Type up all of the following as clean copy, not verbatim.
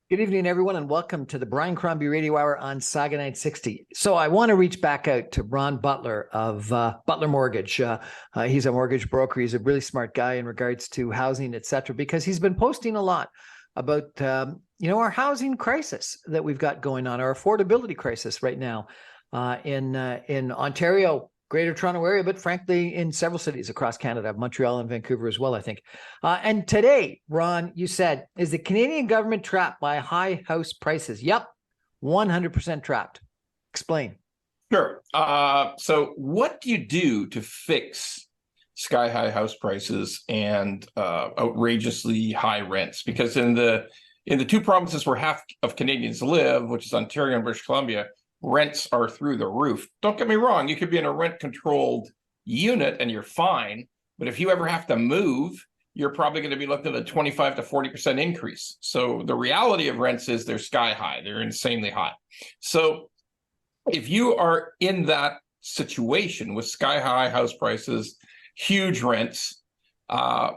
Good evening, everyone, and welcome to the Brian Crombie Radio Hour on Saga 960. So I want to reach back out to Ron Butler of Butler Mortgage. He's a mortgage broker. He's a really smart guy in regards to housing, et cetera, because he's been posting a lot about, our housing crisis that we've got going on, our affordability crisis right now in Ontario, Greater Toronto Area, but frankly, in several cities across Canada, Montreal and Vancouver as well, I think. And today, Ron, you said, is the Canadian government trapped by high house prices? Yep, 100% trapped. Explain. Sure. So what do you do to fix sky-high house prices and outrageously high rents? Because in the two provinces where half of Canadians live, which is Ontario and British Columbia, rents are through the roof. Don't get me wrong, you could be in a rent-controlled unit and you're fine, but if you ever have to move, you're probably going to be looking at a 25 to 40% increase. So the reality of rents is they're sky high, they're insanely high. So if you are in that situation with sky high house prices, huge rents,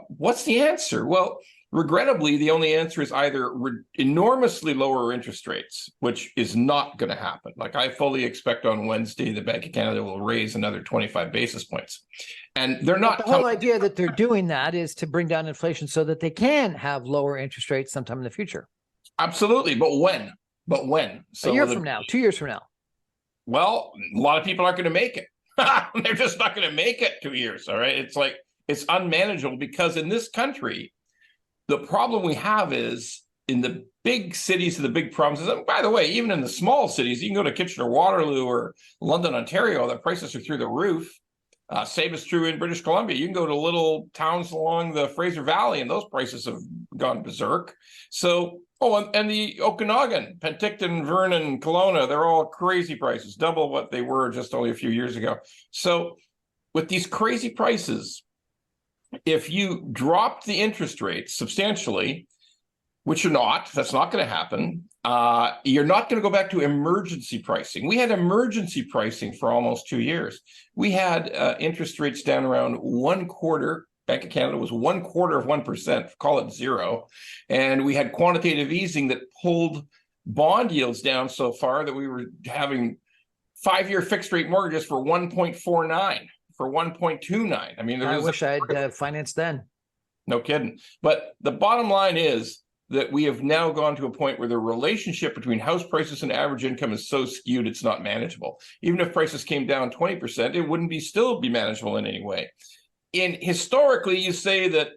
what's the answer? Well, regrettably, the only answer is either enormously lower interest rates, which is not going to happen. Like I fully expect on Wednesday, the Bank of Canada will raise another 25 basis points. And they're not. But the whole idea that they're doing that is to bring down inflation so that they can have lower interest rates sometime in the future. Absolutely. But when? So a year from now, 2 years from now. Well, a lot of people aren't going to make it. They're just not going to make it 2 years. All right. It's like it's unmanageable because in this country, the problem we have is in the big cities and the big provinces, and by the way, even in the small cities, you can go to Kitchener-Waterloo or London, Ontario, the prices are through the roof. Same is true in British Columbia. You can go to little towns along the Fraser Valley, and those prices have gone berserk. So, and the Okanagan, Penticton, Vernon, Kelowna, they're all crazy prices, double what they were just only a few years ago. So with these crazy prices, if you drop the interest rates substantially, which you're not, that's not going to happen, you're not going to go back to emergency pricing. We had emergency pricing for almost 2 years. We had interest rates down around 1/4. Bank of Canada was 1/4%, call it zero. And we had quantitative easing that pulled bond yields down so far that we were having 5-year fixed rate mortgages for 1.49. For 1.29. I mean, I wish I had financed then. No kidding. But the bottom line is that we have now gone to a point where the relationship between house prices and average income is so skewed, it's not manageable. Even if prices came down 20%, it wouldn't still be manageable in any way. Historically, you say that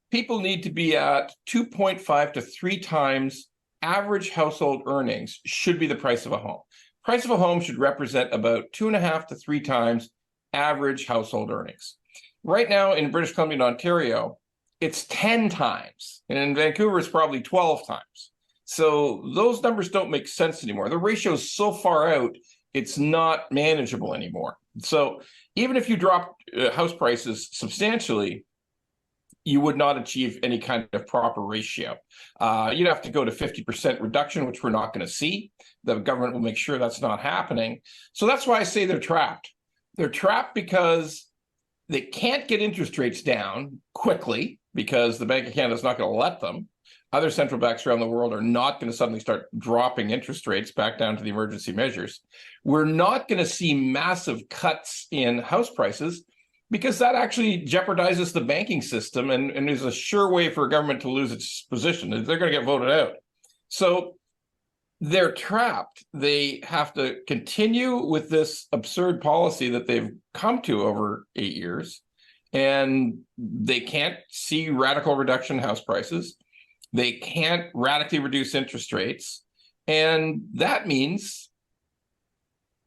people need to be at 2.5 to 3 times average household earnings should be the price of a home. Price of a home should represent about 2.5 to 3 times average household earnings. Right now in British Columbia and Ontario, it's 10 times. And in Vancouver, it's probably 12 times. So those numbers don't make sense anymore. The ratio is so far out, it's not manageable anymore. So even if you drop house prices substantially, you would not achieve any kind of proper ratio. You'd have to go to 50% reduction, which we're not going to see. The government will make sure that's not happening. So that's why I say they're trapped. They're trapped because they can't get interest rates down quickly because the Bank of Canada is not going to let them. Other central banks around the world are not going to suddenly start dropping interest rates back down to the emergency measures. We're not going to see massive cuts in house prices because that actually jeopardizes the banking system and is a sure way for a government to lose its position. They're going to get voted out. So they're trapped. They have to continue with this absurd policy that they've come to over 8 years, and they can't see radical reduction in house prices. They can't radically reduce interest rates, and that means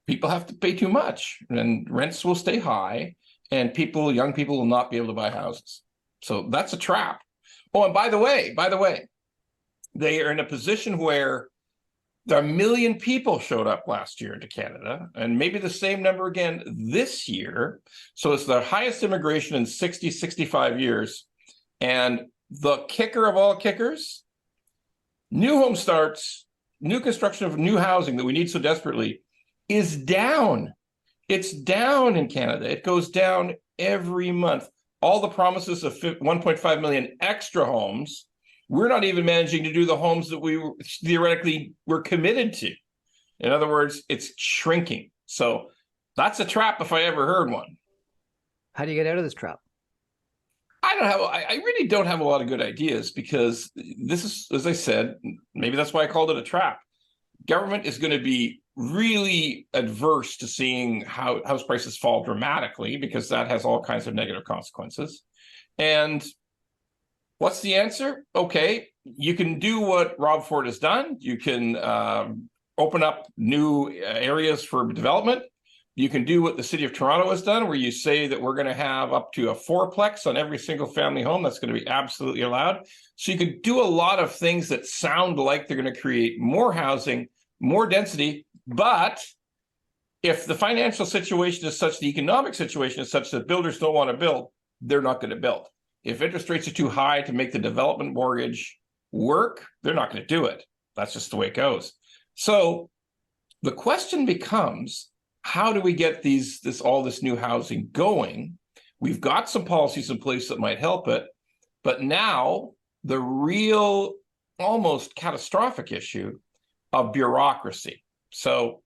people have to pay too much, and rents will stay high, and young people will not be able to buy houses. So that's a trap. Oh, and by the way, they are in a position where a million people showed up last year into Canada, and maybe the same number again this year. So it's the highest immigration in 65 years. And the kicker of all kickers, new home starts, new construction of new housing that we need so desperately is down. It's down in Canada. It goes down every month. All the promises of 1.5 million extra homes we're not even managing to do the homes that we theoretically were committed to. In other words, it's shrinking. So that's a trap if I ever heard one. How do you get out of this trap? I really don't have a lot of good ideas, because this is, as I said, maybe that's why I called it a trap. Government is going to be really adverse to seeing how house prices fall dramatically, because that has all kinds of negative consequences. And what's the answer? Okay, you can do what Rob Ford has done. You can open up new areas for development. You can do what the city of Toronto has done, where you say that we're going to have up to a fourplex on every single family home. That's going to be absolutely allowed. So you can do a lot of things that sound like they're going to create more housing, more density. But if the financial situation is such, the economic situation is such that builders don't want to build, they're not going to build. If interest rates are too high to make the development mortgage work, they're not going to do it. That's just the way it goes. So the question becomes, how do we get all this new housing going? We've got some policies in place that might help it, but now the real, almost catastrophic issue of bureaucracy. So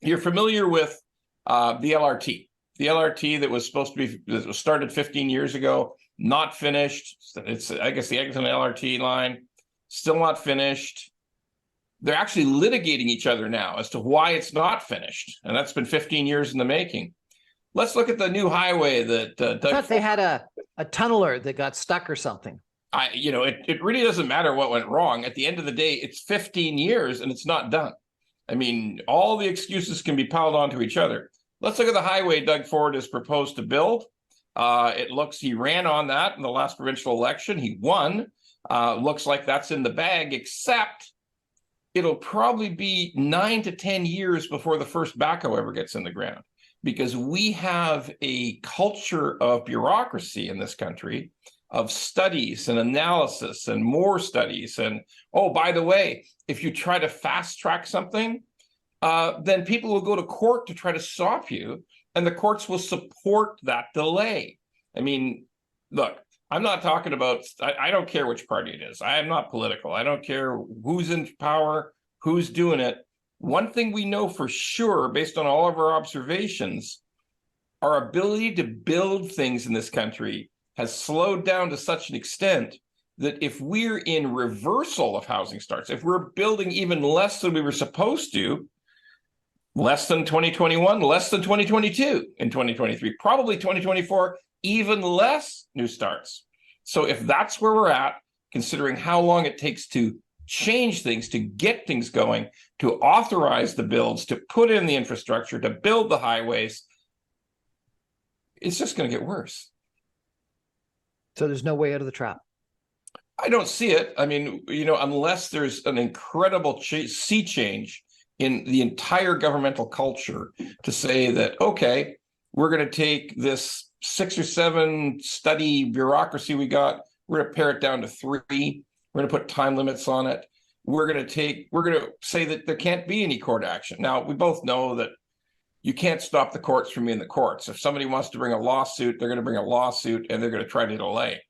you're familiar with the LRT. The LRT that was supposed to be, that was started 15 years ago, not finished. It's, I guess, the Eglinton LRT line, still not finished. They're actually litigating each other now as to why it's not finished. And that's been 15 years in the making. Let's look at the new highway that I thought they had a tunneler that got stuck or something. It really doesn't matter what went wrong. At the end of the day, it's 15 years and it's not done. I mean, all the excuses can be piled onto each other. Let's look at the highway Doug Ford has proposed to build. It looks, he ran on that in the last provincial election. He won. Looks like that's in the bag, except it'll probably be 9 to 10 years before the first backhoe ever gets in the ground, because we have a culture of bureaucracy in this country, of studies and analysis and more studies. And, oh, by the way, if you try to fast track something, then people will go to court to try to stop you, and the courts will support that delay. I mean, look, I'm not talking about, I don't care which party it is. I am not political. I don't care who's in power, who's doing it. One thing we know for sure, based on all of our observations, our ability to build things in this country has slowed down to such an extent that if we're in reversal of housing starts, if we're building even less than we were supposed to, less than 2021, less than 2022 in 2023, probably 2024, even less new starts. So if that's where we're at, considering how long it takes to change things, to get things going, to authorize the builds, to put in the infrastructure, to build the highways, it's just going to get worse. So there's no way out of the trap. I don't see it. I mean, unless there's an incredible sea change in the entire governmental culture to say that, okay, we're going to take this 6 or 7 study bureaucracy we got, we're going to pare it down to 3. We're going to put time limits on it. We're going to say that there can't be any court action. Now, we both know that you can't stop the courts from being the courts. If somebody wants to bring a lawsuit, they're going to bring a lawsuit and they're going to try to delay.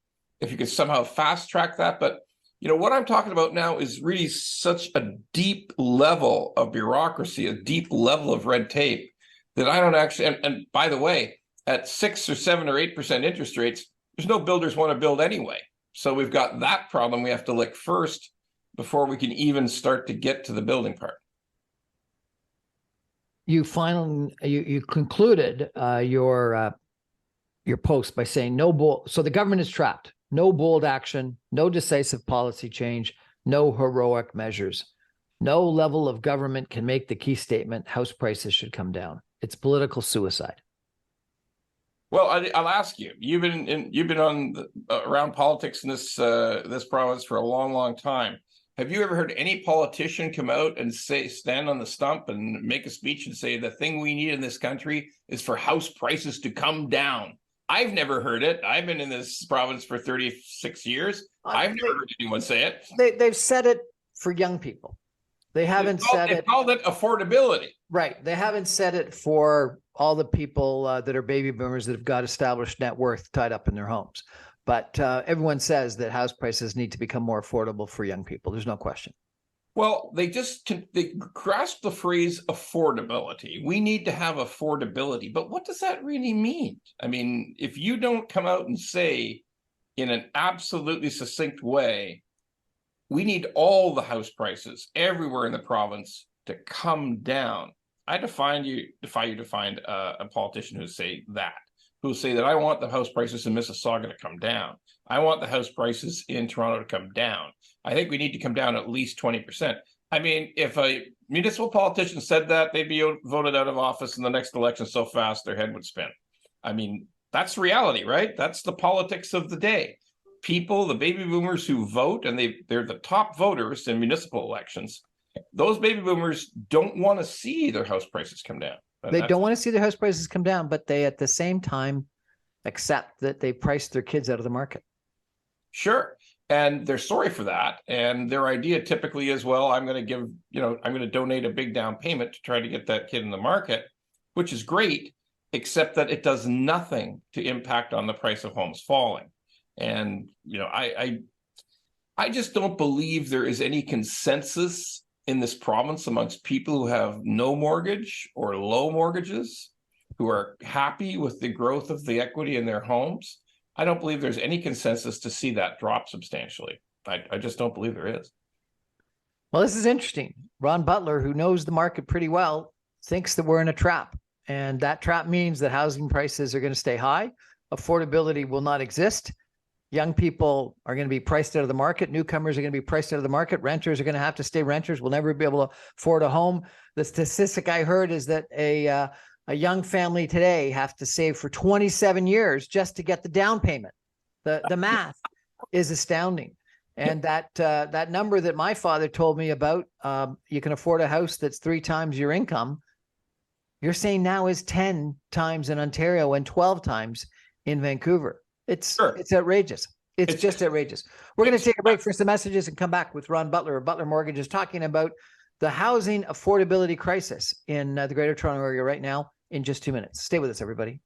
If you could somehow fast track that. But what I'm talking about now is really such a deep level of bureaucracy, a deep level of red tape that I don't actually, and by the way, at 6 or 7 or 8% interest rates, there's no builders want to build anyway. So we've got that problem we have to lick first before we can even start to get to the building part. You concluded your post by saying so the government is trapped. No bold action, no decisive policy change, no heroic measures. No level of government can make the key statement, house prices should come down. It's political suicide. Well, I'll ask you. You've been on around politics in this province for a long, long time. Have you ever heard any politician come out and stand on the stump and make a speech and say the thing we need in this country is for house prices to come down? I've never heard it. I've been in this province for 36 years. I've never heard anyone say it. They've said it for young people. They haven't said it. They called it affordability. Right. They haven't said it for all the people that are baby boomers that have got established net worth tied up in their homes. But everyone says that house prices need to become more affordable for young people. There's no question. Well, they grasp the phrase affordability. We need to have affordability, but what does that really mean? I mean, if you don't come out and say in an absolutely succinct way, we need all the house prices everywhere in the province to come down. I defy you to find a politician who say that, who say that I want the house prices in Mississauga to come down. I want the house prices in Toronto to come down. I think we need to come down at least 20%. I mean, if a municipal politician said that, they'd be voted out of office in the next election so fast their head would spin. I mean, that's reality, right? That's the politics of the day. People, the baby boomers who vote, and they're the top voters in municipal elections, those baby boomers don't want to see their house prices come down. They don't want to see their house prices come down, but they at the same time accept that they priced their kids out of the market. Sure. And they're sorry for that. And their idea typically is, well, I'm going to donate a big down payment to try to get that kid in the market, which is great, except that it does nothing to impact on the price of homes falling. And, I just don't believe there is any consensus in this province amongst people who have no mortgage or low mortgages, who are happy with the growth of the equity in their homes. I don't believe there's any consensus to see that drop substantially. I just don't believe there is. Well, this is interesting. Ron Butler, who knows the market pretty well, thinks that we're in a trap. And that trap means that housing prices are going to stay high. Affordability will not exist. Young people are going to be priced out of the market. Newcomers are going to be priced out of the market. Renters are going to have to stay renters. We'll never be able to afford a home. The statistic I heard is that a young family today have to save for 27 years just to get the down payment. The math is astounding. And that number that my father told me about, you can afford a house that's 3 times your income, you're saying now is 10 times in Ontario and 12 times in Vancouver. It's outrageous. It's just outrageous. We're going to take a break for some messages and come back with Ron Butler of Butler Mortgages, talking about the housing affordability crisis in the Greater Toronto Area right now in just 2 minutes. Stay with us, everybody.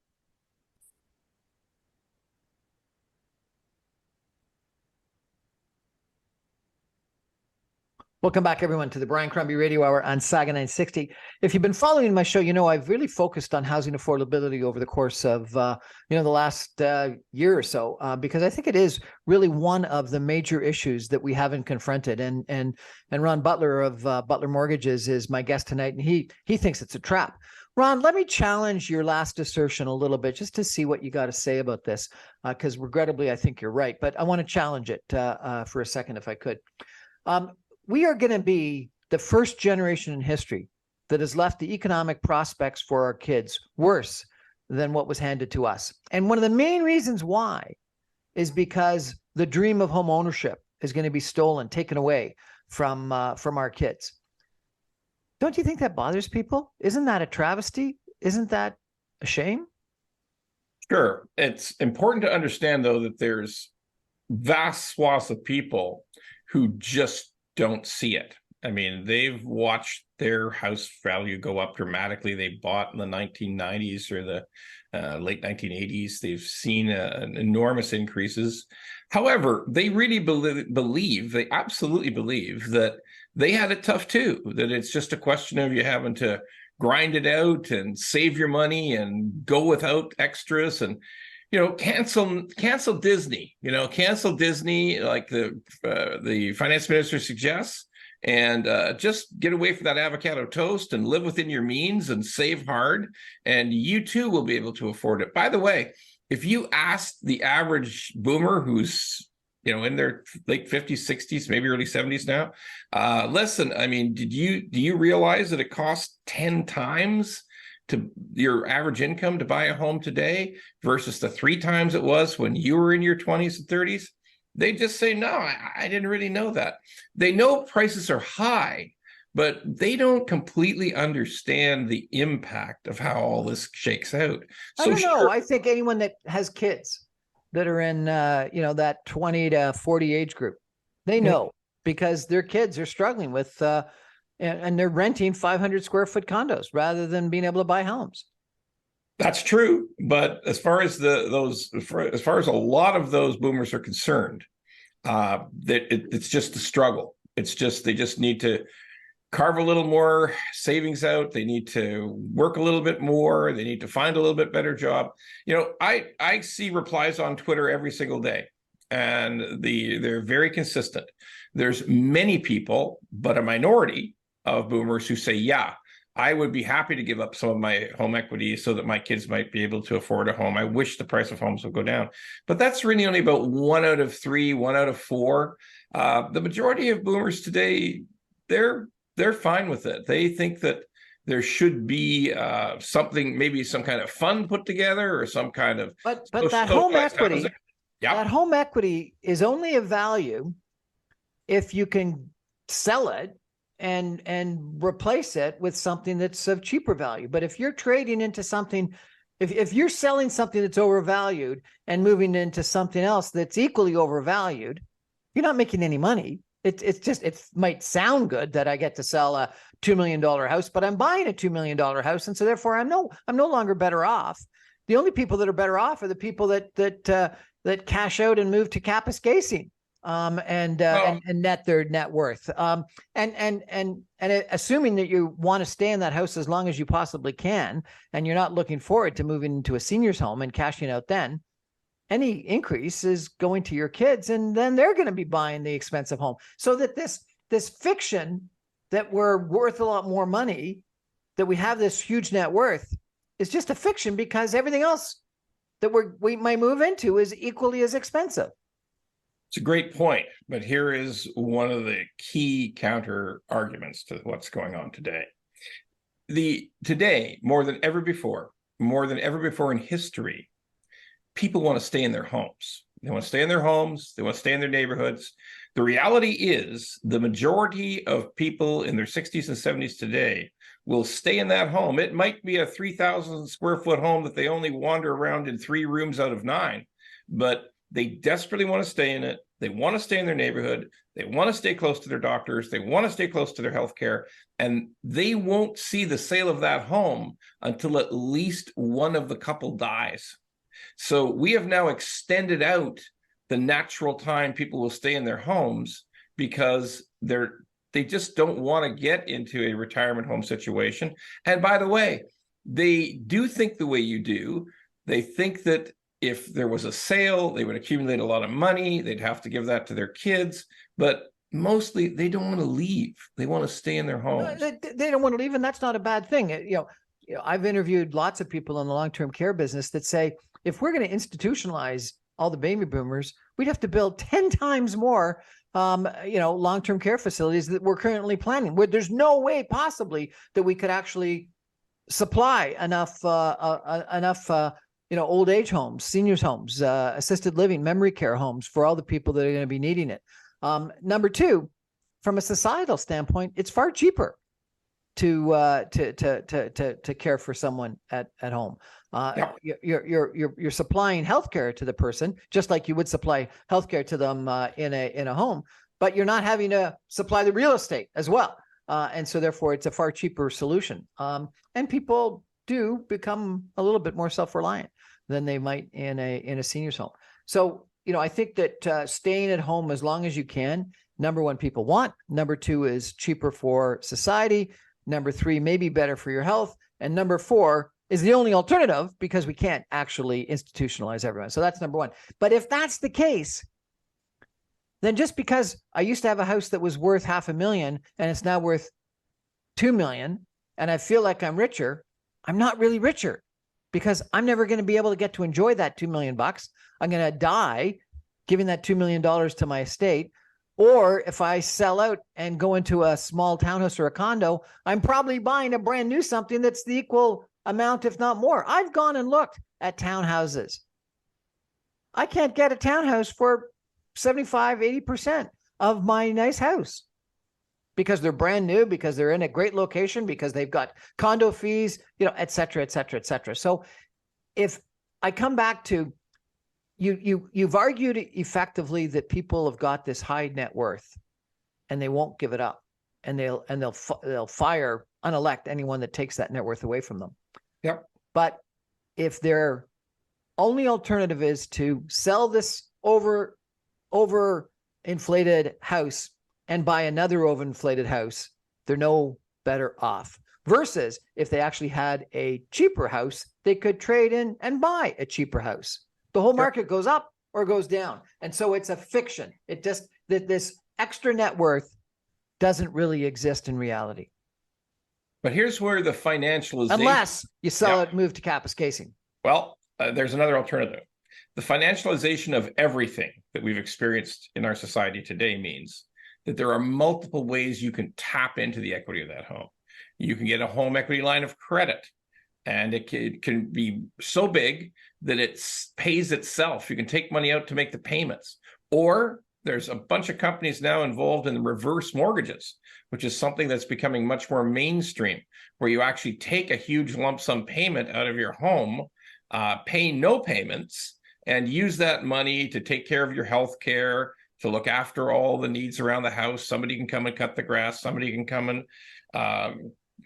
Welcome back, everyone, to the Brian Crombie Radio Hour on Saga 960. If you've been following my show, I've really focused on housing affordability over the course of, the last year or so, because I think it is really one of the major issues that we haven't confronted. And Ron Butler of Butler Mortgages is my guest tonight, and he thinks it's a trap. Ron, let me challenge your last assertion a little bit just to see what you got to say about this, because regrettably, I think you're right. But I want to challenge it for a second, if I could. We are going to be the first generation in history that has left the economic prospects for our kids worse than what was handed to us. And one of the main reasons why is because the dream of home ownership is going to be stolen, taken away from our kids. Don't you think that bothers people? Isn't that a travesty? Isn't that a shame? Sure. It's important to understand, though, that there's vast swaths of people who just don't see it. I mean, they've watched their house value go up dramatically. They bought in the 1990s or the late 1980s. They've seen enormous increases. However, they really believe, they absolutely believe that they had it tough too, that it's just a question of you having to grind it out and save your money and go without extras and cancel Disney, cancel Disney like the finance minister suggests, and just get away from that avocado toast and live within your means and save hard, and you too will be able to afford it. By the way, if you ask the average boomer who's in their late 50s, 60s, maybe early 70s now, listen, I mean, do you realize that it costs 10 times to your average income to buy a home today versus the 3 times it was when you were in your 20s and 30s? They just say, no, I didn't really know that. They know prices are high, but they don't completely understand the impact of how all this shakes out. I don't know. I think anyone that has kids that are in, that 20 to 40 age group, they know because their kids are struggling with, and they're renting 500 square foot condos rather than being able to buy homes. That's true, but as far as as far as a lot of those boomers are concerned, it's just a struggle. It's just they just need to carve a little more savings out. They need to work a little bit more. They need to find a little bit better job. I see replies on Twitter every single day, and they're very consistent. There's many people, but a minority of boomers who say, yeah, I would be happy to give up some of my home equity so that my kids might be able to afford a home. I wish the price of homes would go down. But that's really only about 1 out of 3, 1 out of 4. The majority of boomers today, they're fine with it. They think that there should be something, maybe some kind of fund put together or some kind of but that home equity, that home equity is only of value if you can sell it and replace it with something that's of cheaper value. But if you're trading into something, if you're selling something that's overvalued and moving into something else that's equally overvalued, you're not making any money. It might sound good that I get to sell a $2 million house, but I'm buying a $2 million house, and so therefore I'm no longer better off. The only people that are better off are the people that cash out and move to Kapuskasing. And net their net worth. And assuming that you want to stay in that house as long as you possibly can, and you're not looking forward to moving into a senior's home and cashing out then, any increase is going to your kids, and then they're going to be buying the expensive home. So that this fiction that we're worth a lot more money, that we have this huge net worth, is just a fiction, because everything else that we might move into is equally as expensive. It's a great point, but here is one of the key counter arguments to what's going on today. Today, more than ever before in history, people want to stay in their homes. They want to stay in their homes. They want to stay in their neighborhoods. The reality is the majority of people in their 60s and 70s today will stay in that home. It might be a 3,000 square foot home that they only wander around in 3 rooms out of 9, but they desperately want to stay in it. They want to stay in their neighborhood. They want to stay close to their doctors. They want to stay close to their healthcare. And they won't see the sale of that home until at least one of the couple dies. So we have now extended out the natural time people will stay in their homes, because they just don't want to get into a retirement home situation. And by the way, they do think the way you do. They think that if there was a sale, they would accumulate a lot of money. They'd have to give that to their kids. But mostly they don't want to leave. They want to stay in their homes. They don't want to leave, and that's not a bad thing. I've interviewed lots of people in the long-term care business that say, if we're going to institutionalize all the baby boomers, we'd have to build 10 times more long-term care facilities that we're currently planning, where there's no way possibly that we could actually supply enough old age homes, seniors homes, assisted living, memory care homes for all the people that are going to be needing it. Number two, from a societal standpoint, it's far cheaper to care for someone at home. You're supplying healthcare to the person, just like you would supply healthcare to them in a home, but you're not having to supply the real estate as well. And so therefore it's a far cheaper solution. And people do become a little bit more self-reliant than they might in a senior's home. So, I think that staying at home as long as you can, number one, people want. Number two is cheaper for society. Number three, maybe better for your health. And number four is the only alternative, because we can't actually institutionalize everyone. So that's number one. But if that's the case, then just because I used to have a house that was worth $500,000 and it's now worth $2 million, and I feel like I'm richer, I'm not really richer, because I'm never going to be able to get to enjoy that $2 million. I'm going to die giving that $2 million to my estate. Or if I sell out and go into a small townhouse or a condo, I'm probably buying a brand new something that's the equal amount, if not more. I've gone and looked at townhouses. I can't get a townhouse for 75, 80% of my nice house, because they're brand new, because they're in a great location, because they've got condo fees, et cetera, et cetera, et cetera. So if I come back to, you've argued effectively that people have got this high net worth and they won't give it up, and they'll fire, unelect anyone that takes that net worth away from them. Yep. But if their only alternative is to sell this overinflated house and buy another overinflated house, they're no better off. Versus if they actually had a cheaper house, they could trade in and buy a cheaper house. The whole market goes up or goes down. And so it's a fiction. It just, that this extra net worth doesn't really exist in reality. But here's where the financialization... Unless you sell it, move to Kapuskasing. Well, there's another alternative. The financialization of everything that we've experienced in our society today means that there are multiple ways you can tap into the equity of that home. You can get a home equity line of credit, and it can be so big that it pays itself. You can take money out to make the payments. Or there's a bunch of companies now involved in the reverse mortgages, which is something that's becoming much more mainstream, where you actually take a huge lump sum payment out of your home, pay no payments, and use that money to take care of your health care, to look after all the needs around the house. Somebody can come and cut the grass. Somebody can come and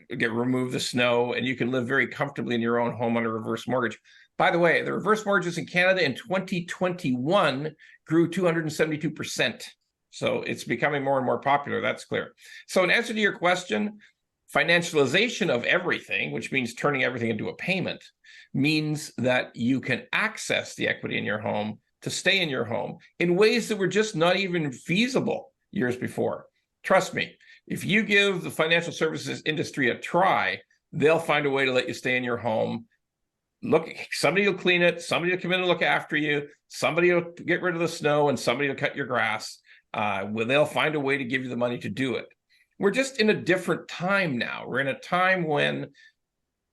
remove the snow, and you can live very comfortably in your own home on a reverse mortgage. By the way, the reverse mortgages in Canada in 2021 grew 272%. So it's becoming more and more popular. That's clear. So in answer to your question, financialization of everything, which means turning everything into a payment, means that you can access the equity in your home to stay in your home in ways that were just not even feasible years before. Trust me, if you give the financial services industry a try, they'll find a way to let you stay in your home. Look, somebody will clean it, somebody will come in and look after you, somebody will get rid of the snow, and somebody will cut your grass. They'll find a way to give you the money to do it. We're just in a different time now. We're in a time where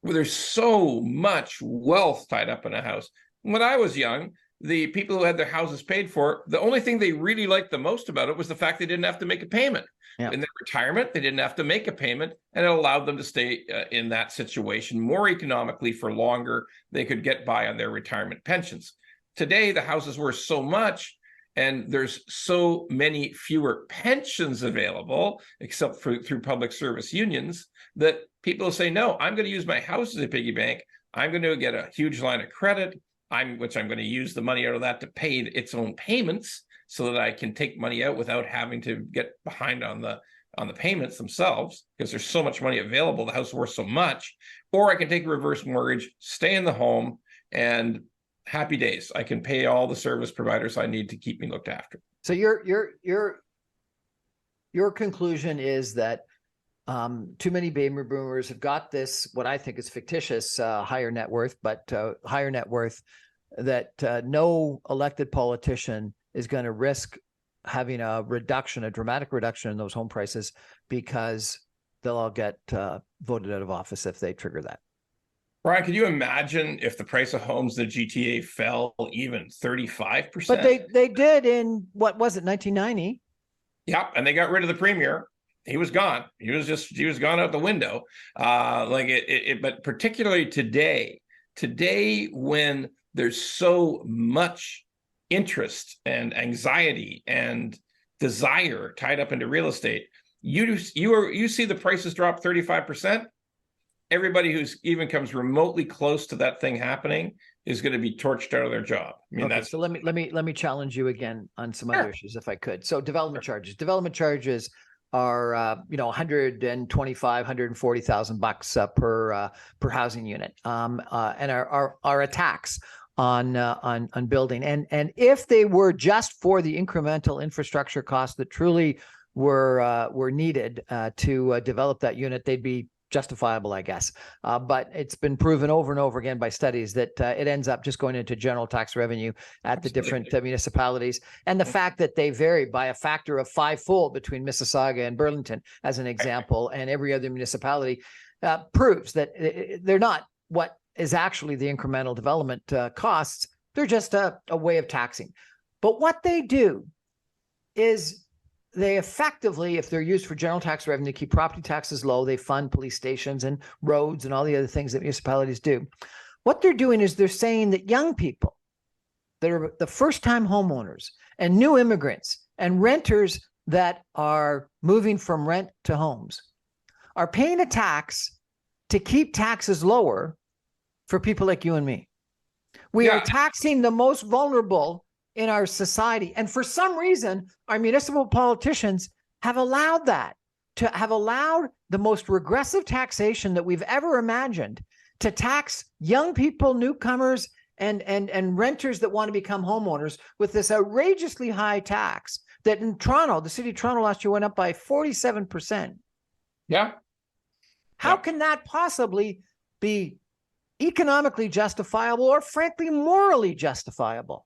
there's so much wealth tied up in a house. When I was young, the people who had their houses paid for, the only thing they really liked the most about it was the fact they didn't have to make a payment. Yeah. In their retirement, they didn't have to make a payment, and it allowed them to stay in that situation more economically for longer. They could get by on their retirement pensions. Today, the house is worth so much, and there's so many fewer pensions available, except through public service unions, that people say, no, I'm going to use my house as a piggy bank. I'm going to get a huge line of credit, which I'm going to use the money out of that to pay its own payments, so that I can take money out without having to get behind on the payments themselves, because there's so much money available, the house is worth so much. Or I can take a reverse mortgage, stay in the home, and happy days. I can pay all the service providers I need to keep me looked after. So your conclusion is that too many baby boomers have got this, what I think is fictitious, higher net worth, but higher net worth that no elected politician is going to risk having a dramatic reduction in those home prices, because they'll all get voted out of office if they trigger that. Brian, could you imagine if the price of homes in the GTA fell even 35%? But they did in, what was it, 1990? Yeah, and they got rid of the premier. He was gone. He was gone out the window. But particularly today when there's so much interest and anxiety and desire tied up into real estate, you see the prices drop 35%. Everybody who's even comes remotely close to that thing happening is going to be torched out of their job. I mean, okay, so let me challenge you again on some other issues, if I could. So development charges are $125,000-140,000 per housing unit, and are a tax on building. And if they were just for the incremental infrastructure costs that truly were needed to develop that unit, they'd be justifiable, I guess. But it's been proven over and over again by studies that it ends up just going into general tax revenue at the different municipalities. And the fact that they vary by a factor of 5-fold between Mississauga and Burlington, as an example, and every other municipality, proves that they're not what is actually the incremental development costs. They're just a way of taxing. But what they do is they effectively, if they're used for general tax revenue, keep property taxes low. They fund police stations and roads and all the other things that municipalities do. What they're doing is they're saying that young people that are the first-time homeowners and new immigrants and renters that are moving from rent to homes are paying a tax to keep taxes lower for people like you and me. We are taxing the most vulnerable in our society. And for some reason, our municipal politicians have allowed that, to have allowed the most regressive taxation that we've ever imagined to tax young people, newcomers, and renters that want to become homeowners with this outrageously high tax that in Toronto, the city of Toronto last year went up by 47%. Yeah. How can that possibly be economically justifiable or frankly morally justifiable?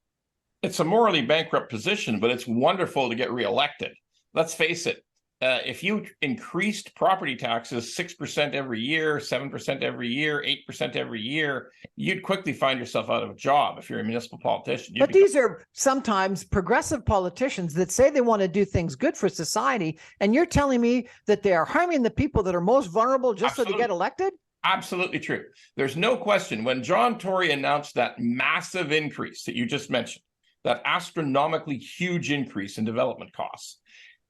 It's a morally bankrupt position, but it's wonderful to get reelected. Let's face it. If you increased property taxes 6% every year, 7% every year, 8% every year, you'd quickly find yourself out of a job if you're a municipal politician. But these are sometimes progressive politicians that say they want to do things good for society, and you're telling me that they are harming the people that are most vulnerable just so they get elected? Absolutely true. There's no question. When John Tory announced that massive increase that you just mentioned, that astronomically huge increase in development costs,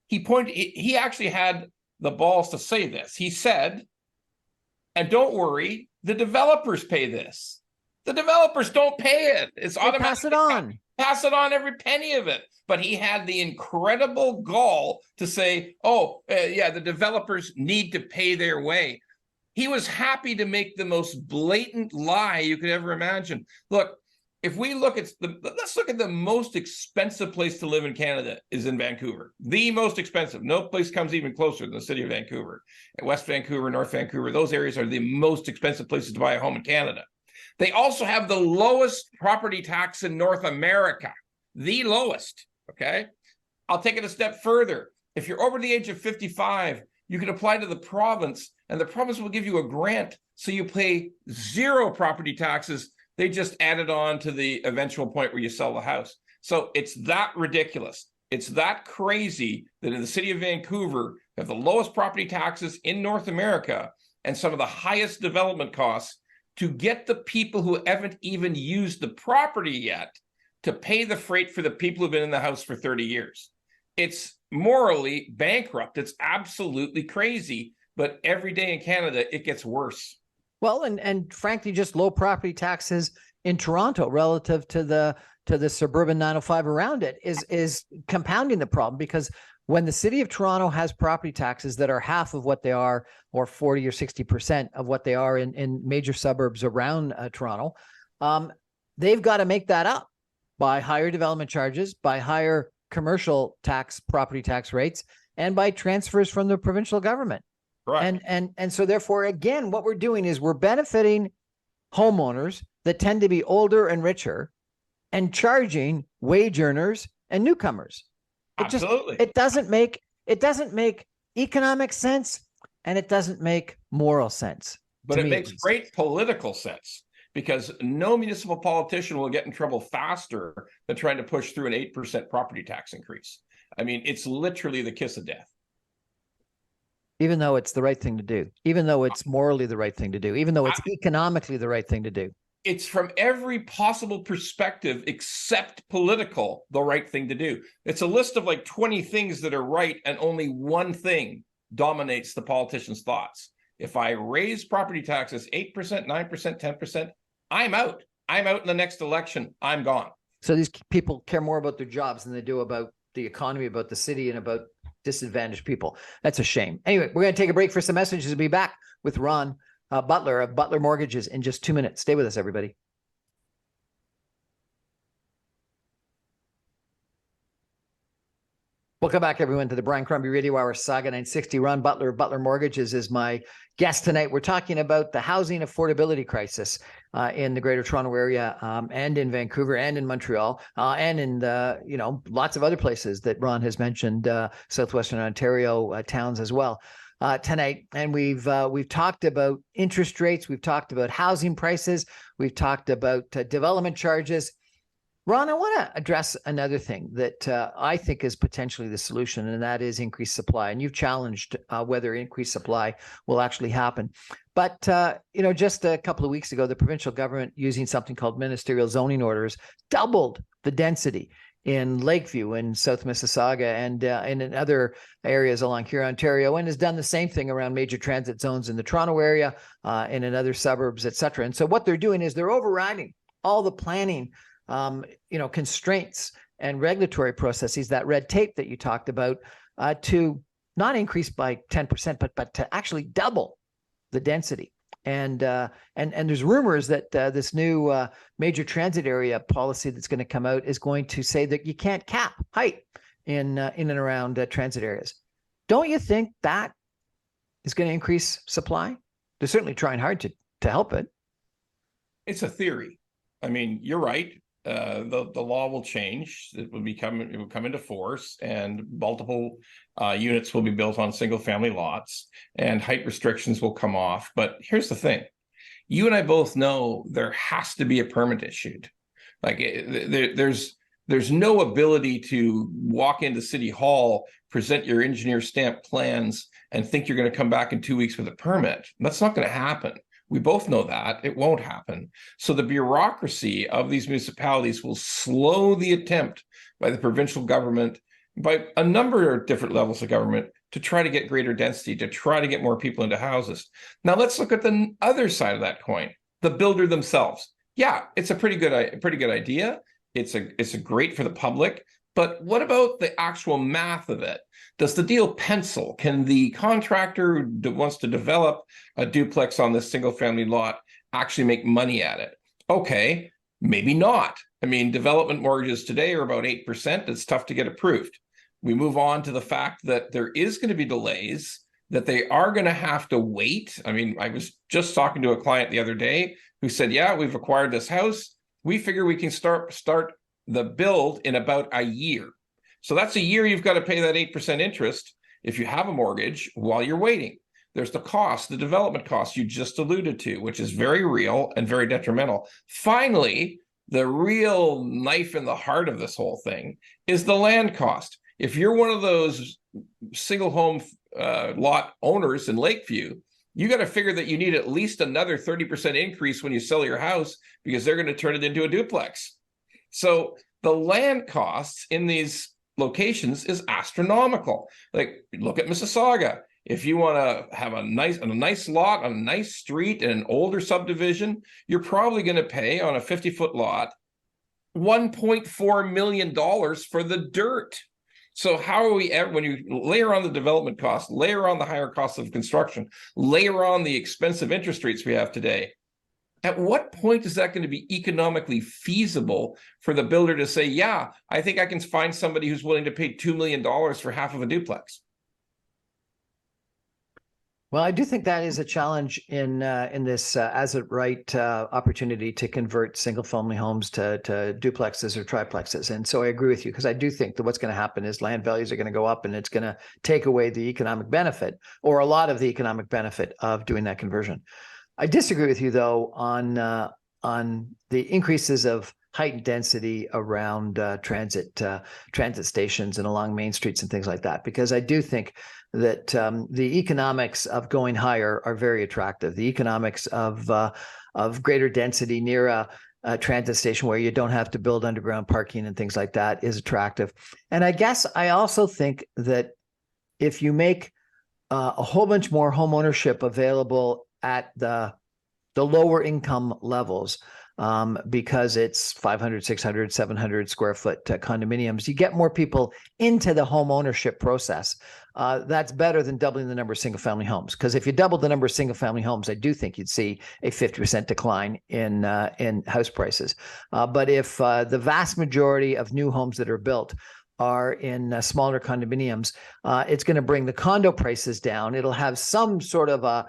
he actually had the balls to say this. He said, and don't worry, the developers pay this. The developers don't pay it. It's automatic. Pass it on. Pass it on, every penny of it. But he had the incredible gall to say, the developers need to pay their way. He was happy to make the most blatant lie you could ever imagine. Look, if we look at let's look at the most expensive place to live in Canada is in Vancouver. The most expensive. No place comes even closer than the city of Vancouver. West Vancouver, North Vancouver, those areas are the most expensive places to buy a home in Canada. They also have the lowest property tax in North America. The lowest, okay? I'll take it a step further. If you're over the age of 55, you can apply to the province, and the province will give you a grant, so you pay zero property taxes. They just add it on to the eventual point where you sell the house. So it's that ridiculous. It's that crazy that in the city of Vancouver, they have the lowest property taxes in North America and some of the highest development costs to get the people who haven't even used the property yet to pay the freight for the people who've been in the house for 30 years. It's morally bankrupt. It's absolutely crazy. But every day in Canada, it gets worse. Well, and frankly, just low property taxes in Toronto relative to the suburban 905 around it is compounding the problem, because when the city of Toronto has property taxes that are half of what they are, or 40 or 60% of what they are in major suburbs around Toronto, they've got to make that up by higher development charges, by higher commercial property tax rates, and by transfers from the provincial government. Right. And so therefore, again, what we're doing is we're benefiting homeowners that tend to be older and richer and charging wage earners and newcomers. Absolutely. It doesn't make economic sense, and it doesn't make moral sense. But it makes great political sense, because no municipal politician will get in trouble faster than trying to push through an 8% property tax increase. I mean, it's literally the kiss of death. Even though it's the right thing to do, even though it's morally the right thing to do, even though it's economically the right thing to do. It's from every possible perspective except political, the right thing to do. It's a list of like 20 things that are right, and only one thing dominates the politician's thoughts. If I raise property taxes 8%, 9%, 10%, I'm out. I'm out in the next election. I'm gone. So these people care more about their jobs than they do about the economy, about the city, and about disadvantaged people. That's a shame. Anyway, we're going to take a break for some messages. We'll be back with Ron Butler of Butler Mortgages in just 2 minutes. Stay with us, everybody. Welcome back, everyone, to the Brian Crombie Radio Hour Saga 960. Ron Butler of Butler Mortgages is my guest tonight. We're talking about the housing affordability crisis in the Greater Toronto Area, and in Vancouver, and in Montreal, and in lots of other places that Ron has mentioned, southwestern Ontario towns as well. Tonight, and we've talked about interest rates, we've talked about housing prices, we've talked about development charges. Ron, I want to address another thing that I think is potentially the solution, and that is increased supply. And you've challenged whether increased supply will actually happen. But, just a couple of weeks ago, the provincial government, using something called ministerial zoning orders, doubled the density in Lakeview, in South Mississauga, and in other areas along here, Ontario, and has done the same thing around major transit zones in the Toronto area, and in other suburbs, et cetera. And so what they're doing is they're overriding all the planning, constraints and regulatory processes, that red tape that you talked about, to not increase by 10%, but to actually double the density. And there's rumors that this new major transit area policy that's going to come out is going to say that you can't cap height in and around transit areas. Don't you think that is going to increase supply? They're certainly trying hard to help it. It's a theory. I mean, you're right. The law will change. It will come into force, and multiple units will be built on single family lots, and height restrictions will come off. But here's the thing: you and I both know there has to be a permit issued. Like there's no ability to walk into City Hall, present your engineer stamp plans, and think you're going to come back in 2 weeks with a permit. That's not going to happen. We both know that it won't happen. So the bureaucracy of these municipalities will slow the attempt by the provincial government, by a number of different levels of government, to try to get greater density, to try to get more people into houses. Now let's look at the other side of that coin, the builder themselves. Yeah, it's a pretty good idea. It's a great for the public, but what about the actual math of it? Does the deal pencil? Can the contractor who wants to develop a duplex on this single family lot actually make money at it? Okay, maybe not. I mean, development mortgages today are about 8%. It's tough to get approved. We move on to the fact that there is going to be delays, that they are going to have to wait. I mean, I was just talking to a client the other day who said, yeah, we've acquired this house. We figure we can start the build in about a year. So that's a year you've got to pay that 8% interest if you have a mortgage while you're waiting. There's the cost, the development cost you just alluded to, which is very real and very detrimental. Finally, the real knife in the heart of this whole thing is the land cost. If you're one of those single home lot owners in Lakeview, you got to figure that you need at least another 30% increase when you sell your house, because they're going to turn it into a duplex. So the land costs in these locations is astronomical. Like, look at Mississauga. If you want to have a nice lot on a nice street in an older subdivision, you're probably going to pay on a 50-foot lot $1.4 million for the dirt. So how are we ever, when you layer on the development cost, layer on the higher cost of construction, layer on the expensive interest rates we have today, at what point is that going to be economically feasible for the builder to say, yeah, I think I can find somebody who's willing to pay $2 million for half of a duplex? Well, I do think that is a challenge in this as it right opportunity to convert single family homes to duplexes or triplexes. And so I agree with you, because I do think that what's going to happen is land values are going to go up, and it's going to take away the economic benefit, or a lot of the economic benefit, of doing that conversion. I disagree with you, though, on the increases of height and density around transit stations and along main streets and things like that, because I do think that the economics of going higher are very attractive. The economics of greater density near a transit station where you don't have to build underground parking and things like that is attractive. And I guess I also think that if you make a whole bunch more home ownership available at the lower income levels, because it's 500, 600, 700 square foot condominiums, you get more people into the home ownership process. That's better than doubling the number of single family homes. Because if you double the number of single family homes, I do think you'd see a 50% decline in house prices. But if the vast majority of new homes that are built are in smaller condominiums, it's going to bring the condo prices down. It'll have some sort of a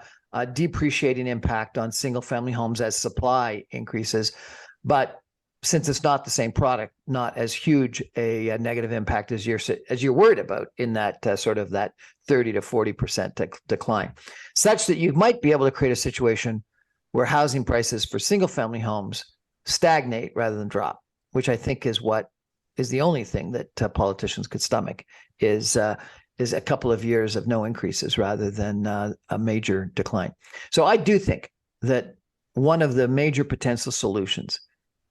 depreciating impact on single family homes as supply increases. But since it's not the same product, not as huge a negative impact as you're worried about in that sort of that 30 to 40% decline, such that you might be able to create a situation where housing prices for single family homes stagnate rather than drop, which I think is the only thing that politicians could stomach, is a couple of years of no increases rather than a major decline. So I do think that one of the major potential solutions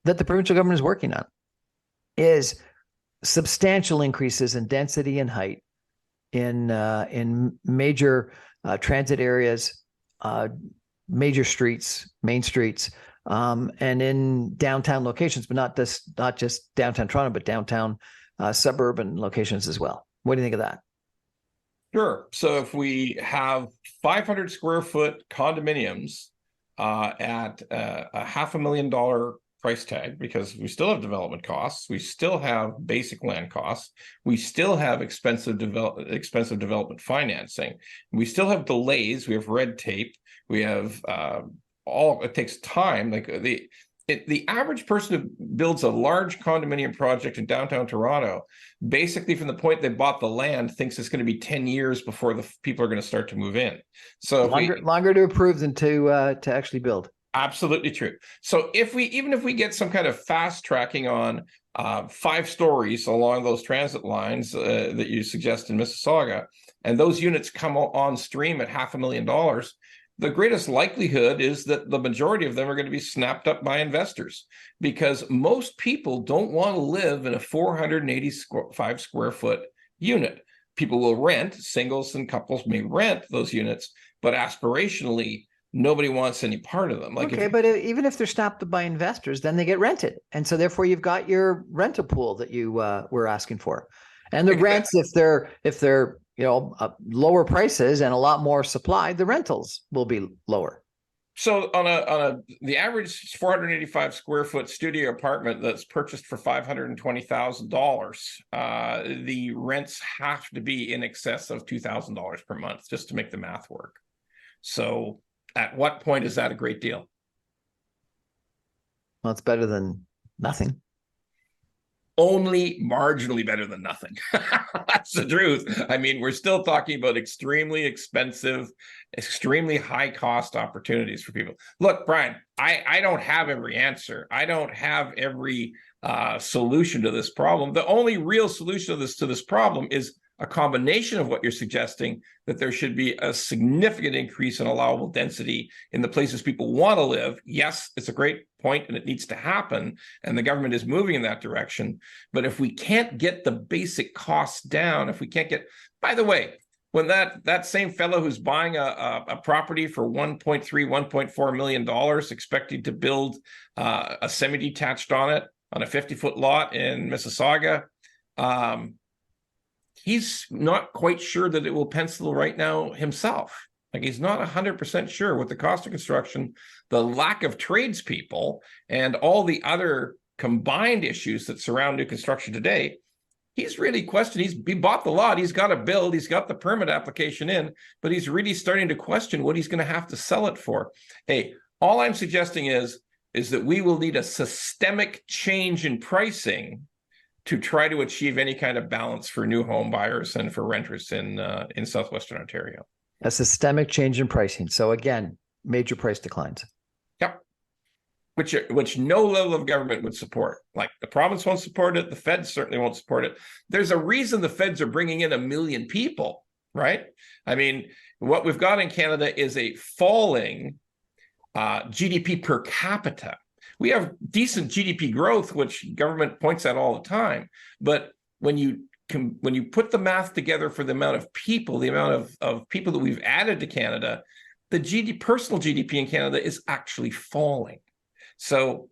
that the provincial government is working on is substantial increases in density and height in major transit areas, major streets, main streets, and in downtown locations, but not just downtown Toronto, but downtown suburban locations as well. What do you think of that? Sure. So if we have 500 square foot condominiums at a $500,000 price tag, because we still have development costs, we still have basic land costs, we still have expensive development financing, we still have delays, we have red tape, we have it takes time. Like the average person who builds a large condominium project in downtown Toronto, basically from the point they bought the land, thinks it's going to be 10 years before the people are going to start to move in. So longer to approve than to actually build. Absolutely true. So even if we get some kind of fast tracking on 5 stories along those transit lines that you suggest in Mississauga, and those units come on stream at $500,000, the greatest likelihood is that the majority of them are going to be snapped up by investors, because most people don't want to live in a 485 square foot unit. People will rent, singles and couples may rent those units, but aspirationally, nobody wants any part of them. Like, okay, but even if they're snapped up by investors, then they get rented. And so therefore you've got your rental pool that you were asking for. And the rents, if they're lower prices and a lot more supply, the rentals will be lower. So on the average 485 square foot studio apartment that's purchased for $520,000, the rents have to be in excess of $2,000 per month just to make the math work. So at what point is that a great deal? Well, it's better than nothing. Only marginally better than nothing. That's the truth. I mean, we're still talking about extremely expensive, extremely high cost opportunities for people. Look, Brian, I don't have every answer. I don't have every solution to this problem. The only real solution to this problem is a combination of what you're suggesting, that there should be a significant increase in allowable density in the places people want to live. Yes, it's a great point and it needs to happen, and the government is moving in that direction. But if we can't get the basic costs down, if we can't get, by the way, when that same fellow who's buying a property for $1.4 million, expecting to build a semi-detached on it on a 50-foot lot in Mississauga, he's not quite sure that it will pencil right now himself. Like, he's not 100% sure with the cost of construction, the lack of tradespeople, and all the other combined issues that surround new construction today. He's really questioning. He bought the lot. He's got to build. He's got the permit application in, but he's really starting to question what he's going to have to sell it for. Hey, all I'm suggesting is that we will need a systemic change in pricing to try to achieve any kind of balance for new home buyers and for renters in southwestern Ontario. A systemic change in pricing. So again, major price declines. Yep. Which no level of government would support. Like, the province won't support it. The feds certainly won't support it. There's a reason the feds are bringing in 1 million people, right? I mean, what we've got in Canada is a falling GDP per capita. We have decent GDP growth, which government points at all the time. But when you put the math together for the amount of people, the amount of people that we've added to Canada, the personal GDP in Canada is actually falling. So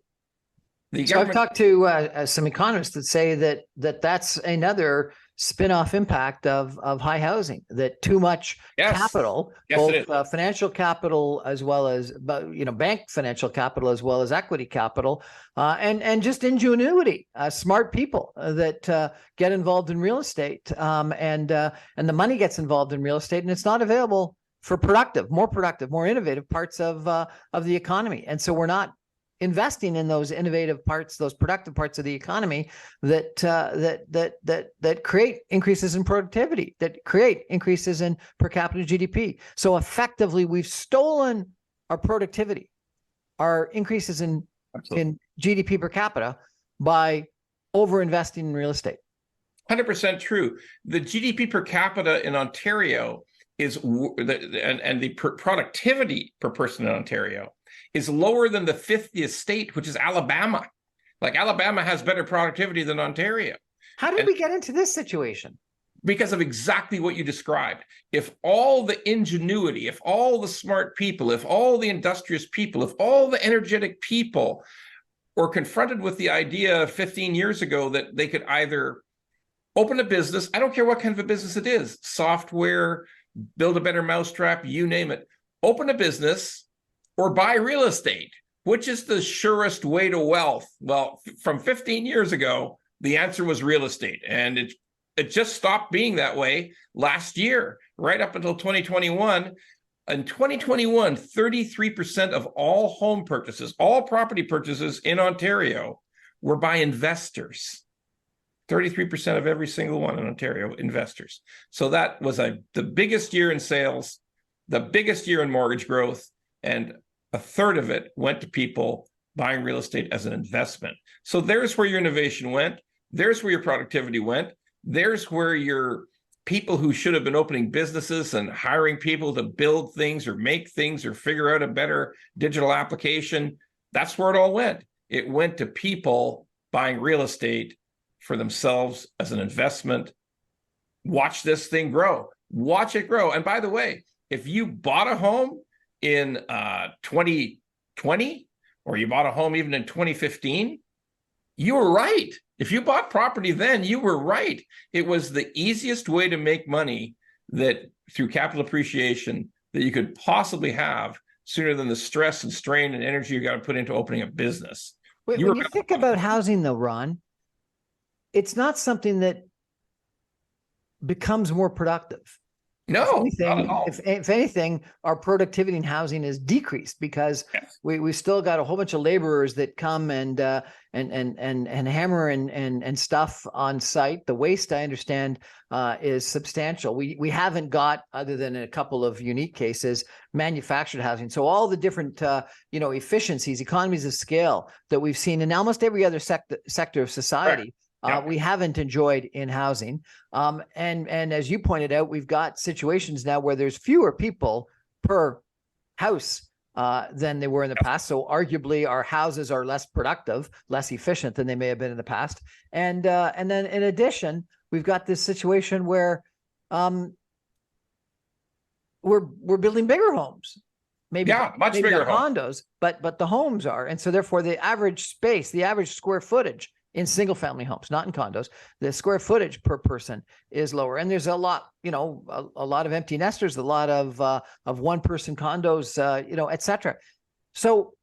I've talked to some economists that say that's another spin-off impact of high housing, that too much capital, both financial capital as well as bank financial capital as well as equity capital, and just ingenuity, smart people that get involved in real estate, and the money gets involved in real estate, and it's not available for productive, more innovative parts of the economy. And so we're not investing in those innovative parts, those productive parts of the economy that create increases in productivity, that create increases in per capita GDP. So effectively, we've stolen our productivity, our increases in GDP per capita, by overinvesting in real estate. 100% true. The GDP per capita in Ontario is, and the productivity per person in Ontario is lower than the 50th state, which is Alabama. Like, Alabama has better productivity than Ontario. How did we get into this situation? because of exactly what you described. If all the ingenuity, if all the smart people, if all the industrious people, if all the energetic people were confronted with the idea 15 years ago that they could either open a business, I don't care what kind of a business it is, software, build a better mousetrap, you name it, open a business or buy real estate, which is the surest way to wealth? Well, from 15 years ago, the answer was real estate. And it just stopped being that way last year, right up until 2021. In 2021, 33% of all home purchases, all property purchases in Ontario were by investors. 33% of every single one in Ontario, investors. So that was the biggest year in sales, the biggest year in mortgage growth, and a third of it went to people buying real estate as an investment. So there's where your innovation went. There's where your productivity went. There's where your people who should have been opening businesses and hiring people to build things or make things or figure out a better digital application, that's where it all went. It went to people buying real estate for themselves as an investment. Watch this thing grow. Watch it grow. And by the way, if you bought a home in 2020, or you bought a home even in 2015, you were right. If you bought property then, you were right. It was the easiest way to make money that through capital appreciation that you could possibly have sooner than the stress and strain and energy you got to put into opening a business. When you think about housing though, Ron, it's not something that becomes more productive. No, anything, not at all. If anything, our productivity in housing is decreased because we still got a whole bunch of laborers that come and hammer and stuff on site. The waste, I understand, is substantial. We haven't got, other than a couple of unique cases, manufactured housing. So all the different efficiencies, economies of scale that we've seen in almost every other sector of society. Right. We haven't enjoyed in housing. And as you pointed out, we've got situations now where there's fewer people per house than they were in the past. So arguably our houses are less productive, less efficient than they may have been in the past. And then in addition, we've got this situation where we're building bigger homes. Maybe much bigger condos, but the homes are. And so therefore the average space, the average square footage in single family homes, not in condos, the square footage per person is lower. And there's a lot, a lot of empty nesters, a lot of one person condos, et cetera. So,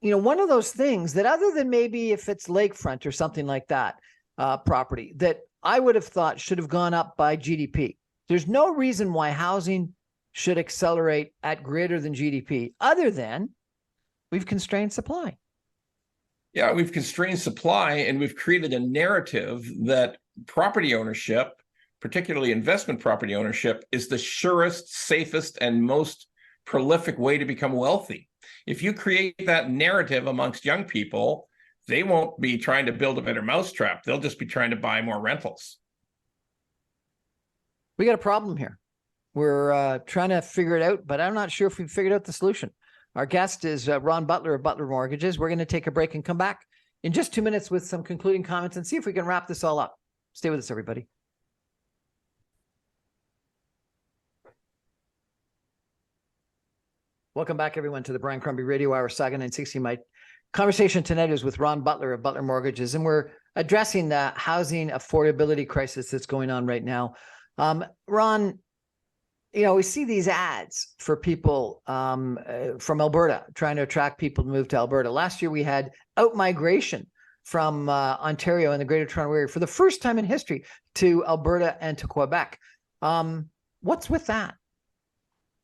one of those things that, other than maybe if it's lakefront or something like that, property that I would have thought should have gone up by GDP. There's no reason why housing should accelerate at greater than GDP, other than we've constrained supply. Yeah, we've constrained supply, and we've created a narrative that property ownership, particularly investment property ownership, is the surest, safest, and most prolific way to become wealthy. If you create that narrative amongst young people, they won't be trying to build a better mousetrap. They'll just be trying to buy more rentals. We got a problem here. We're trying to figure it out, but I'm not sure if we've figured out the solution. Our guest is Ron Butler of Butler Mortgages. We're going to take a break and come back in just 2 minutes with some concluding comments and see if we can wrap this all up. Stay with us, everybody. Welcome back, everyone, to the Brian Crombie Radio Hour, Saga 960. My conversation tonight is with Ron Butler of Butler Mortgages, and we're addressing the housing affordability crisis that's going on right now. Ron, we see these ads for people from Alberta, trying to attract people to move to Alberta. Last year, we had out-migration from Ontario and the Greater Toronto Area for the first time in history to Alberta and to Quebec. What's with that?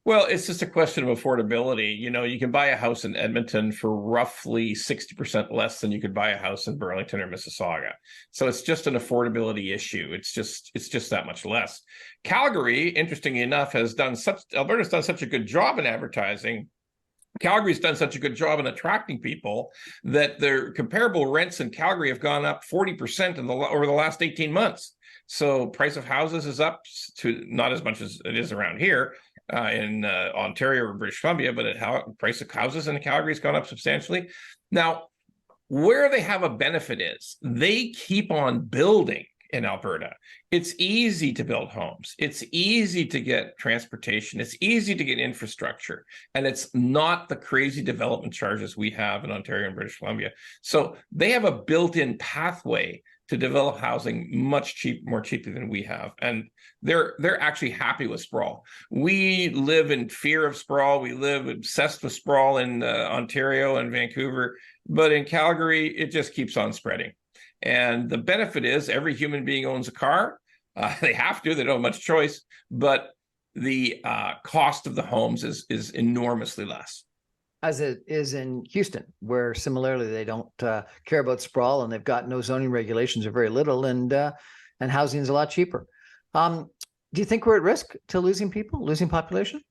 Well, it's just a question of affordability. You can buy a house in Edmonton for roughly 60% less than you could buy a house in Burlington or Mississauga. So it's just an affordability issue. It's just that much less. Calgary, interestingly enough, Alberta's done such a good job in advertising. Calgary's done such a good job in attracting people that their comparable rents in Calgary have gone up 40% over the last 18 months. So price of houses is up to not as much as it is around here in Ontario or British Columbia, but price of houses in Calgary has gone up substantially. Now, where they have a benefit is they keep on building. in Alberta. It's easy to build homes. It's easy to get transportation. It's easy to get infrastructure. And it's not the crazy development charges we have in Ontario and British Columbia. So they have a built-in pathway to develop housing much more cheaply than we have. And they're actually happy with sprawl. We live in fear of sprawl. We live obsessed with sprawl in Ontario and Vancouver. But in Calgary, it just keeps on spreading. And the benefit is every human being owns a car. They have to, they don't have much choice, but the cost of the homes is enormously less. As it is in Houston, where similarly they don't care about sprawl and they've got no zoning regulations or very little, and housing is a lot cheaper. Do you think we're at risk to losing people, losing population?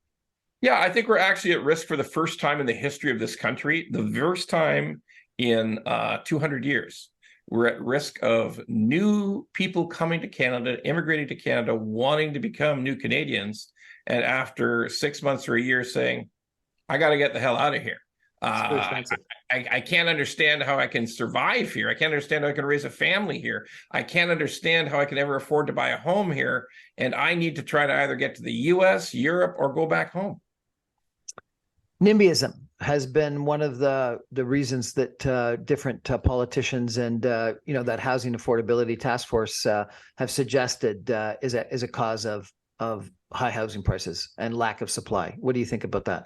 Yeah, I think we're actually at risk for the first time in the history of this country, the first time in 200 years. We're at risk of new people coming to Canada, immigrating to Canada, wanting to become new Canadians, and after 6 months or a year saying, I got to get the hell out of here. I can't understand how I can survive here. I can't understand how I can raise a family here. I can't understand how I can ever afford to buy a home here. And I need to try to either get to the US, Europe, or go back home. NIMBYism has been one of the reasons that different politicians and that housing affordability task force have suggested is a cause of high housing prices and lack of supply. What do you think about that?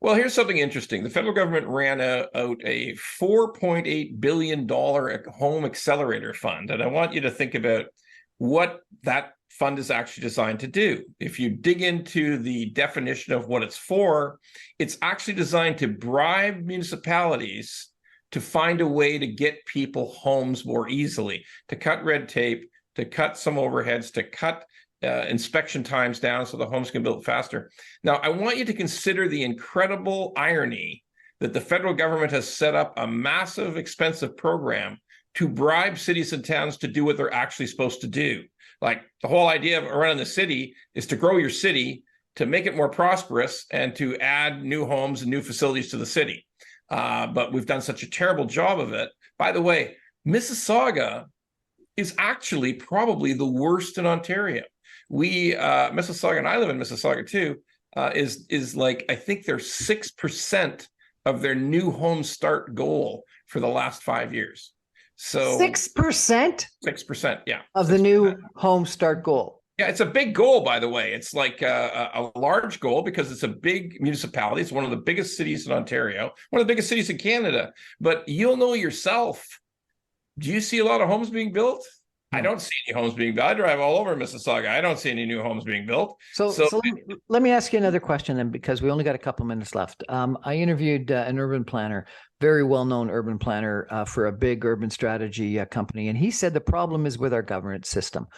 Well, here's something interesting. The federal government ran out a $4.8 billion home accelerator fund. And I want you to think about what that fund is actually designed to do. If you dig into the definition of what it's for, it's actually designed to bribe municipalities to find a way to get people homes more easily, to cut red tape, to cut some overheads, to cut inspection times down so the homes can build faster. Now, I want you to consider the incredible irony that the federal government has set up a massive, expensive program to bribe cities and towns to do what they're actually supposed to do. Like the whole idea of running the city is to grow your city, to make it more prosperous, and to add new homes and new facilities to the city. But we've done such a terrible job of it. By the way, Mississauga is actually probably the worst in Ontario. Mississauga, and I live in Mississauga too, is like, I think they're 6% of their new home start goal for the last 5 years. So 6%? 6%, yeah. Of the new home start goal. Yeah, it's a big goal, by the way. It's like a large goal because it's a big municipality. It's one of the biggest cities in Ontario, one of the biggest cities in Canada. But you'll know yourself, do you see a lot of homes being built? I don't see any homes being built. I drive all over Mississauga. I don't see any new homes being built. So let me ask you another question then, because we only got a couple minutes left. I interviewed an urban planner, very well-known urban planner for a big urban strategy company. And he said the problem is with our governance system.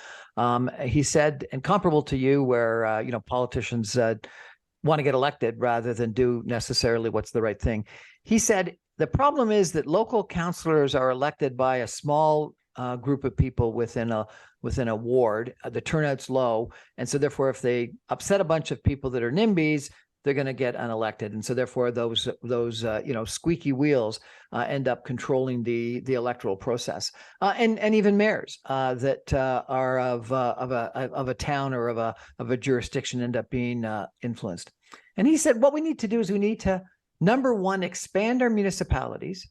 He said, and comparable to you, where politicians want to get elected rather than do necessarily what's the right thing. He said the problem is that local councillors are elected by a small group of people within a ward. The turnout's low, and so therefore, if they upset a bunch of people that are NIMBYs, they're going to get unelected, and so therefore, those squeaky wheels end up controlling the electoral process, and even mayors that are of a town or of a jurisdiction end up being influenced. And he said, what we need to do is we need to, number one, expand our municipalities.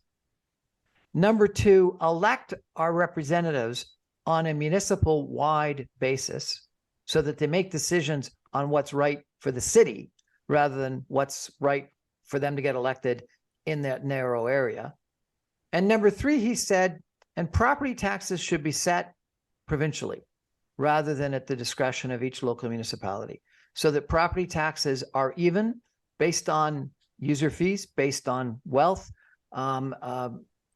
Number two, elect our representatives on a municipal-wide basis so that they make decisions on what's right for the city rather than what's right for them to get elected in that narrow area. And number three, he said, and property taxes should be set provincially rather than at the discretion of each local municipality, so that property taxes are even based on user fees, based on wealth,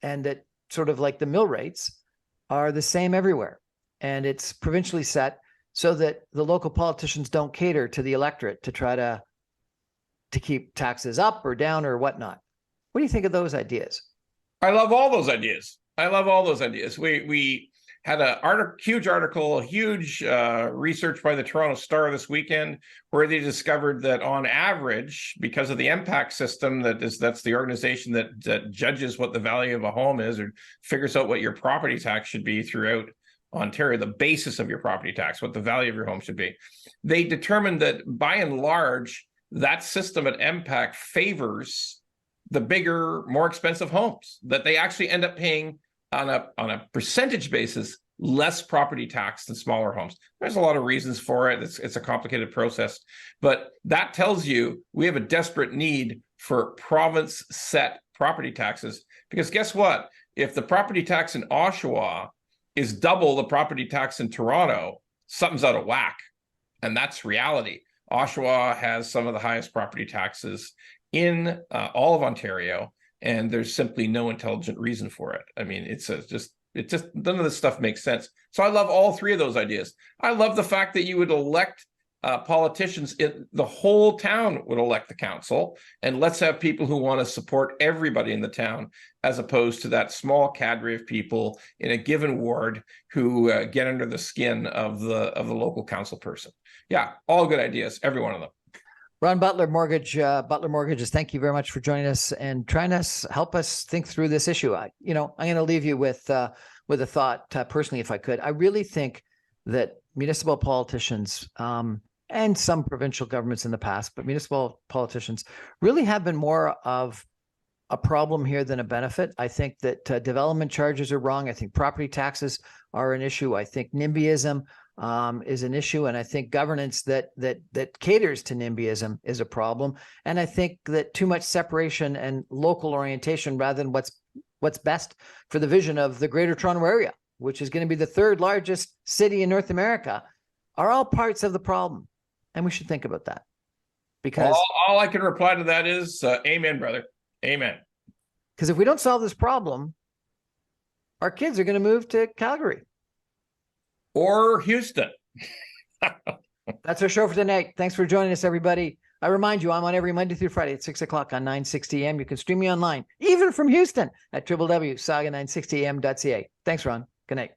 and that sort of like the mill rates are the same everywhere. And it's provincially set so that the local politicians don't cater to the electorate to try to keep taxes up or down or whatnot. What do you think of those ideas? I love all those ideas. We had a huge article, huge research by the Toronto Star this weekend, where they discovered that on average, because of the impact system, that's the organization that judges what the value of a home is or figures out what your property tax should be throughout Ontario, the basis of your property tax, what the value of your home should be. They determined that by and large, that system at MPAC favors the bigger, more expensive homes, that they actually end up paying on a percentage basis less property tax than smaller homes. There's a lot of reasons for it. It's a complicated process, but that tells you we have a desperate need for province set property taxes, because guess what? If the property tax in Oshawa is double the property tax in Toronto, something's out of whack. And that's reality. Oshawa has some of the highest property taxes in all of Ontario, and there's simply no intelligent reason for it. I mean, it's just none of this stuff makes sense. So I love all three of those ideas. I love the fact that you would elect politicians, the whole town would elect the council, and let's have people who want to support everybody in the town, as opposed to that small cadre of people in a given ward who get under the skin of the local council person. Yeah, all good ideas, every one of them. Ron Butler, Butler Mortgages, thank you very much for joining us and trying to help us think through this issue. I'm going to leave you with a thought personally, if I could. I really think that municipal politicians and some provincial governments in the past, but municipal politicians really have been more of a problem here than a benefit. I think that development charges are wrong. I think property taxes are an issue. I think NIMBYism is an issue, and I think governance that caters to NIMBYism is a problem. And I think that too much separation and local orientation rather than what's best for the vision of the Greater Toronto Area, which is going to be the third largest city in North America, are all parts of the problem. And we should think about that. Because all I can reply to that is amen, brother. Amen. Because if we don't solve this problem, our kids are going to move to Calgary. Or Houston. That's our show for tonight. Thanks for joining us, everybody. I remind you, I'm on every Monday through Friday at 6 o'clock on 960 AM. You can stream me online, even from Houston, at www.saga960am.ca. Thanks, Ron. Good night.